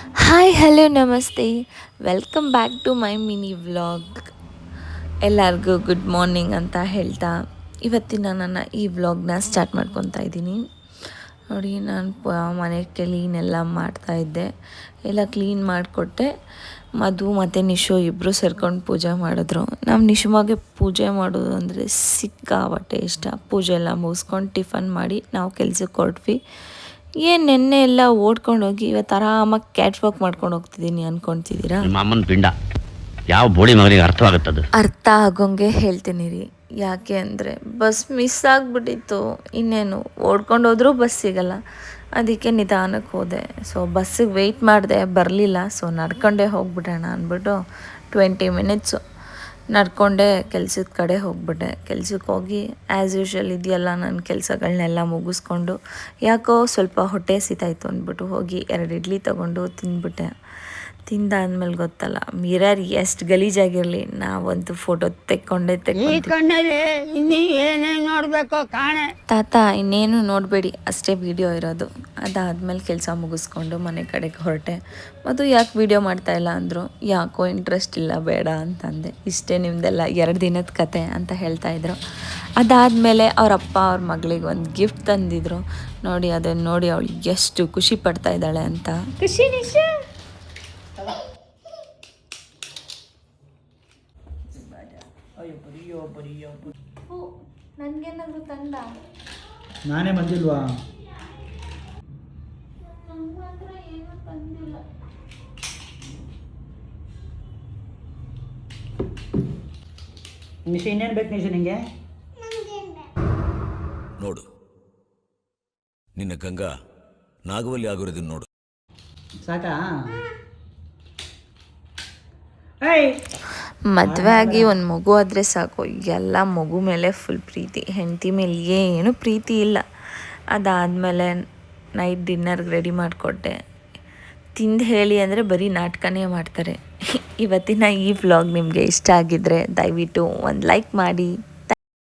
Hi hello ನಮಸ್ತೆ, welcome back to my mini vlog. ಎಲ್ಲರಿಗೂ good morning ಅಂತ ಹೇಳ್ತಾ ಇವತ್ತಿನ ನನ್ನ ಈ ವ್ಲಾಗ್ನ ಸ್ಟಾರ್ಟ್ ಮಾಡ್ಕೊತಾ ಇದ್ದೀನಿ. ನೋಡಿ, ನಾನು ಮನೆ ಕ್ಲೀನ್ ಎಲ್ಲ ಮಾಡ್ತಾಯಿದ್ದೆ, ಎಲ್ಲ ಕ್ಲೀನ್ ಮಾಡಿಕೊಟ್ಟೆ. ಮಧು ಮತ್ತು ನಿಶು ಇಬ್ಬರು ಸೇರ್ಕೊಂಡು ಪೂಜೆ ಮಾಡಿದ್ರು. ನಮ್ಮ ನಿಶುಮಾಗೆ ಪೂಜೆ ಮಾಡೋದು ಅಂದರೆ ಸಿಕ್ಕಾಪಟ್ಟೆ ಇಷ್ಟ. ಪೂಜೆ ಎಲ್ಲ ಮುಗಿಸ್ಕೊಂಡು ಟಿಫನ್ ಮಾಡಿ ನಾವು ಕೆಲ್ಸಕ್ಕೆ ಹೊರಟ್ವಿ. ನೆನ್ನೆ ಎಲ್ಲ ಓಡ್ಕೊಂಡು ಹೋಗಿ ಇವತ್ತು ಆರಾಮಾಗಿ ಕ್ಯಾಟ್ ವಾಕ್ ಮಾಡ್ಕೊಂಡು ಹೋಗ್ತಿದ್ದೀನಿ ಅಂದ್ಕೊಳ್ತಿದ್ದೀರಾ? ಮಾಮನ್ ಪಿಂಡ ಯಾವ ಬೋಡಿ ಮಗನಿಗೆ ಅರ್ಥವಾಗುತ್ತದೆ? ಅರ್ಥ ಆಗೋಂಗೆ ಹೇಳ್ತೀನಿ ರೀ. ಯಾಕೆ ಅಂದರೆ ಬಸ್ ಮಿಸ್ ಆಗಿಬಿಟ್ಟಿತ್ತು. ಇನ್ನೇನು ಓಡ್ಕೊಂಡು ಹೋದ್ರೂ ಬಸ್ ಸಿಗಲ್ಲ, ಅದಕ್ಕೆ ನಿಧಾನಕ್ಕೆ ಹೋದೆ. ಸೊ ಬಸ್ಸಿಗೆ ವೆಯ್ಟ್ ಮಾಡಿದೆ, ಬರಲಿಲ್ಲ. ಸೊ ನಡ್ಕೊಂಡೇ ಹೋಗ್ಬಿಡೋಣ ಅಂದ್ಬಿಟ್ಟು 20 ಮಿನಿಟ್ಸು ನಡ್ಕೊಂಡೆ ಕೆಲ್ಸದ ಕಡೆ ಹೋಗ್ಬಿಟ್ಟೆ. ಕೆಲ್ಸಕ್ಕೆ ಹೋಗಿ ಆ್ಯಸ್ ಯೂಶ್ವಲ್ ಇದೆಯಲ್ಲ ನನ್ನ ಕೆಲಸಗಳನ್ನೆಲ್ಲ ಮುಗಿಸ್ಕೊಂಡು, ಯಾಕೋ ಸ್ವಲ್ಪ ಹೊಟ್ಟೆ ಸಿತಾಯಿತು ಅಂದ್ಬಿಟ್ಟು ಹೋಗಿ 2 ಇಡ್ಲಿ ತೊಗೊಂಡು ತಿಂದ್ಬಿಟ್ಟೆ. ತಿಂದಾದ್ಮೇಲೆ ಗೊತ್ತಲ್ಲ, ಮಿರರ್ ಎಷ್ಟು ಗಲೀಜಾಗಿರಲಿ, ನಾವಂತೂ ಫೋಟೋ ತೆಕ್ಕೊಂಡೇ ತಾತ ಇನ್ನೇನು ನೋಡಬೇಡಿ, ಅಷ್ಟೇ ವಿಡಿಯೋ ಇರೋದು. ಅದಾದಮೇಲೆ ಕೆಲಸ ಮುಗಿಸ್ಕೊಂಡು ಮನೆ ಕಡೆಗೆ ಹೊರಟೆ. ಮತ್ತು ಯಾಕೆ ವೀಡಿಯೋ ಮಾಡ್ತಾಯಿಲ್ಲ ಅಂದರು. ಯಾಕೋ ಇಂಟ್ರೆಸ್ಟ್ ಇಲ್ಲ, ಬೇಡ ಅಂತಂದೆ. ಇಷ್ಟೇ ನಿಮ್ಮದೆಲ್ಲ 2 ದಿನದ ಕತೆ ಅಂತ ಹೇಳ್ತಾಯಿದ್ರು. ಅದಾದಮೇಲೆ ಅವ್ರ ಅಪ್ಪ ಅವ್ರ ಮಗಳಿಗೆ ಒಂದು ಗಿಫ್ಟ್ ತಂದಿದ್ರು. ನೋಡಿ, ಅದನ್ನು ನೋಡಿ ಅವಳು ಎಷ್ಟು ಖುಷಿ ಪಡ್ತಾ ಇದ್ದಾಳೆ ಅಂತ. ಖುಷಿ ನಿಶಾ ನನಗೇನಾದ್ರು ತಂದ? ನಾನೇ ಬಂದಿಲ್ವಾ? ಏನು ತಂದಿಲ್ಲ. ನಿಶೆ ಇನ್ನೇನು ಬೇಕು ನಿಶೆ ನಿಂಗೆ? ನೋಡು, ನಿನ್ನ ಗಂಗಾ ನಾಗವಲ್ಲಿ ಆಗಿರೋದನ್ನ ನೋಡು. ಸಾಕಾ? ಮದುವೆ ಆಗಿ ಒಂದು ಮಗು ಆದರೆ ಸಾಕು, ಎಲ್ಲ ಮಗು ಮೇಲೆ ಫುಲ್ ಪ್ರೀತಿ, ಹೆಂಡತಿ ಮೇಲೆ ಏನು ಪ್ರೀತಿ ಇಲ್ಲ. ಅದಾದಮೇಲೆ ನೈಟ್ ಡಿನ್ನರ್ಗೆ ರೆಡಿ ಮಾಡಿಕೊಟ್ಟೆ. ತಿಂದು ಹೇಳಿ ಅಂದರೆ ಬರೀ ನಾಟಕನೇ ಮಾಡ್ತಾರೆ. ಇವತ್ತಿನ ಈ ವ್ಲಾಗ್ ನಿಮಗೆ ಇಷ್ಟ ಆಗಿದ್ದರೆ ದಯವಿಟ್ಟು ಒಂದು ಲೈಕ್ ಮಾಡಿ.